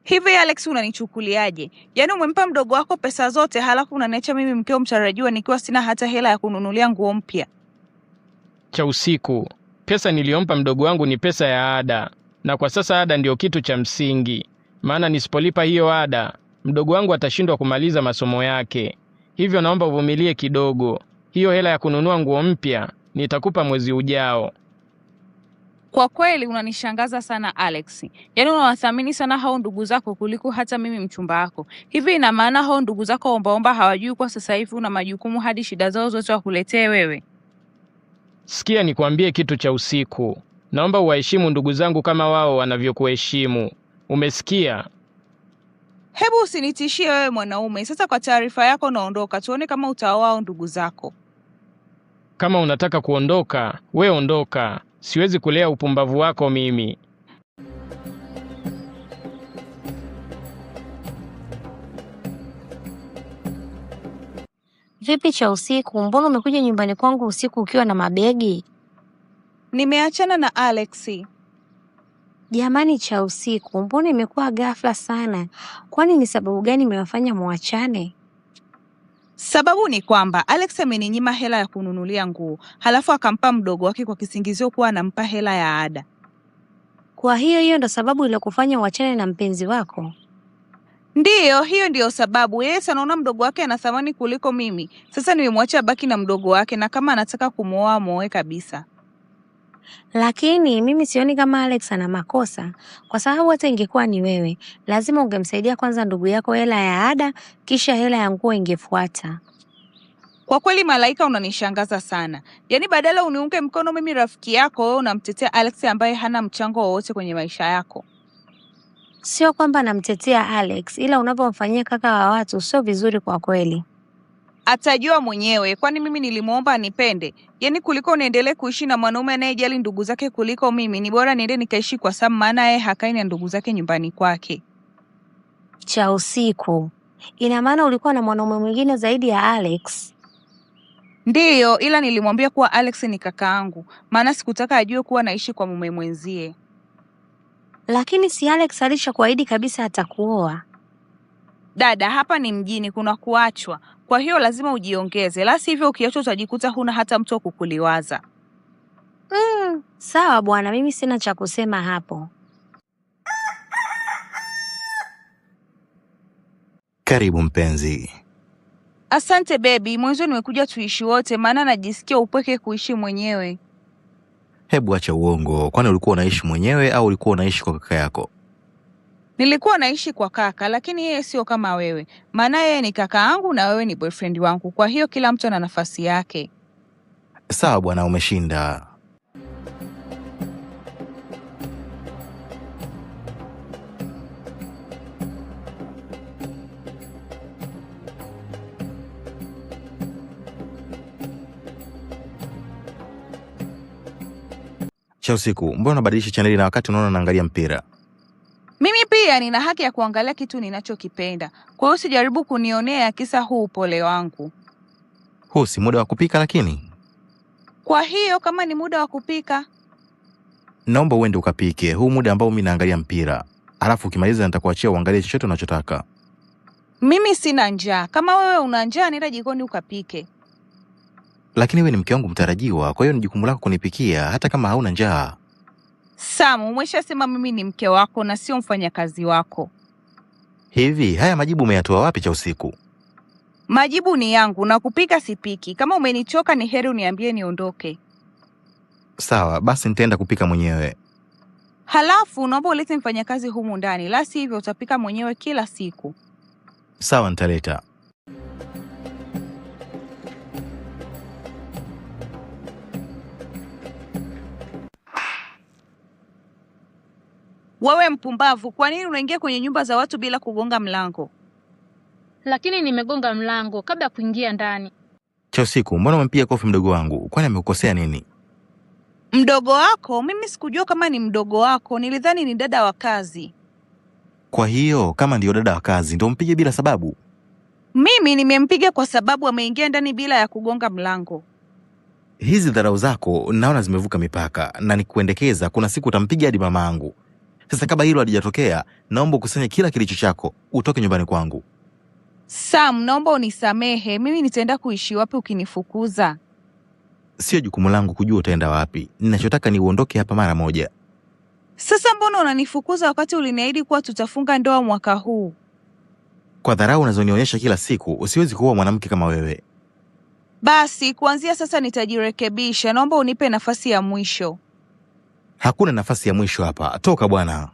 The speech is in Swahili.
Hivi Alex, unanichukuliaje? Yaani umempa mdogo wako pesa zote halafu unaniacha mimi mkeo mtarajiwa nikiwa sina hata hela ya kununulia nguo mpya. Cha usiku, pesa niliyompa mdogo wangu ni pesa ya ada, na kwa sasa ada ndio kitu cha msingi. Maana nisipolipa hiyo ada, mdogo wangu atashindwa kumaliza masomo yake. Hivyo naomba uvumilie kidogo. Hiyo hela ya kununua nguo mpya nitakupa mwezi ujao. Kwa kweli unanishangaza sana Alex. Yaani unawathamini sana hao ndugu zako kuliko hata mimi mchumba wako. Hivi ina maana hao ndugu zako ombaomba hawajui kwa sasa hivi una majukumu hadi shida zao zote wakuletee wewe? Sikia nikwambie kitu cha usiku. Naomba uwaheshimu ndugu zangu kama wao wanavyokuheshimu. Umesikia? Hebu usinitishie wewe mwanaume. Sasa kwa taarifa yako naondoka. Tuone kama utaoa ndugu zako. Kama unataka kuondoka, we ondoka. Siwezi kulea upumbavu wako mimi. Vipi cha usiku? Mbona umekuja nyumbani kwangu usiku ukiwa na mabegi? Nimeachana na Alex. Jamani cha usiku, mbona imekuwa ghafla sana? Kwani ni sababu gani imewafanya muachane? Sababu ni kwamba Alex ameninyima hela ya kununulia nguo, halafu akampa mdogo wake kwa kisingizio kuwa anampa hela ya ada. Kwa hiyo ndo sababu iliyokufanya uachane na mpenzi wako? Ndiyo, hiyo ndiyo sababu. Yeye anaona mdogo wake ana thamani kuliko mimi. Sasa nimemwacha baki na mdogo wake, na kama anataka kumuoa amuoe kabisa. Lakini mimi sioni kama Alex ana makosa, kwa sababu hata ingekuwa ni wewe, lazima ungemsaidia kwanza ndugu yako hela ya ada, kisha hela ya nguo ingefuata. Kwa kweli Malaika, unanishangaza sana. Yaani badala uniunge mkono mimi rafiki yako, wewe unamtetea Alex ambaye hana mchango wowote kwenye maisha yako. Sio kwamba namtetea Alex, ila unapomfanyia kaka wa watu sio vizuri kwa kweli. Atajua mwenyewe, kwani mimi nilimuomba anipende? Yaani kuliko niendelee kuishi na mwanaume anayejali ndugu zake kuliko mimi, ni bora niende nikaishi kwa Sam, maana yeye hakai na ndugu zake nyumbani kwake. Cha usiku, ina maana ulikuwa na mwanaume mwingine zaidi ya Alex? Ndiyo, ila nilimwambia kuwa Alex ni kakaangu, maana sikutaka ajue kuwa naishi kwa mume mwenzie. Lakini si Alex alishakuahidi kabisa atakuoa? Dada, hapa ni mjini, kuna kuachwa. Kwa hiyo lazima ujiongeze, la sivyo ukiachwa utajikuta huna hata mtu wa kukuliwaza. Sawa bwana, mimi sina cha kusema hapo. Karibu mpenzi. Asante baby, mwanzo nimekuja tuishi wote, maana najisikia upweke kuishi mwenyewe. Hebu acha uongo, kwani ulikuwa unaishi mwenyewe au ulikuwa unaishi kwa kaka yako? Nilikuwa naishi kwa kaka, lakini yeye sio kama wewe. Maana yeye ni kaka yangu na wewe ni boyfriend wangu. Kwa hiyo kila mtu ana nafasi yake. Sawa bwana, umeshinda. Cha usiku, mbona unabadilisha chaneli na wakati unaona naangalia mpira? Mimi pia nina haki ya kuangalia kitu ninachokipenda. Kwa hiyo usijaribu kunionea kisa huu upole wangu. Huu si muda wa kupika lakini. Kwa hiyo kama ni muda wa kupika, naomba uende ukapike. Huu muda ambao mimi naangalia mpira. Alafu ukimaliza nitakuachia uangalie chochote unachotaka. Mimi sina njaa. Kama wewe una njaa nenda jikoni ukapike. Lakini wewe ni mke wangu mtarajiwa, kwa hiyo ni jukumu lako kunipikia hata kama hauna njaa. Sam, umeshasema mimi ni mke wako na sio mfanyakazi wako. Hivi, haya majibu umeyatoa wapi cha usiku? Majibu ni yangu na kupika sipiki. Kama umenichoka ni heri uniambie niondoke. Sawa, basi nitaenda kupika mwenyewe. Halafu naomba ulete mfanyakazi humu ndani, la sivyo utapika mwenyewe kila siku. Sawa, nitaleta. Wewe mpumbavu, kwa nini unaingia kwenye nyumba za watu bila kugonga mlango? Lakini nimegonga mlango kabla ya kuingia ndani. Cha usiku, mbona umempiga kofi mdogo wangu? Kwani amekukosea nini? Mdogo wako? Mimi sikujua kama ni mdogo wako, nilidhani ni dada wa kazi. Kwa hiyo, kama ndio dada wa kazi, ndio mpige bila sababu? Mimi nimempiga kwa sababu ameingia ndani bila ya kugonga mlango. Hizi dharau zako naona zimevuka mipaka, na nikuendekeza kuna siku utampiga hadi mamangu. Sasa kabla hilo halijatokea, naomba ukusanye kila kilicho chako, utoke nyumbani kwangu. Sam, naomba unisamehe. Mimi nitaenda kuishi wapi ukinifukuza? Sio jukumu langu kujua utaenda wapi. Ninachotaka ni uondoke hapa mara moja. Sasa mbona unanifukuza wakati uliniahidi kuwa tutafunga ndoa mwaka huu? Kwa dharau unazonionyesha kila siku, usiwezi kuoa mwanamke kama wewe. Basi, kuanzia sasa nitajirekebisha. Naomba unipe nafasi ya mwisho. Hakuna nafasi ya mwisho hapa. Toka bwana.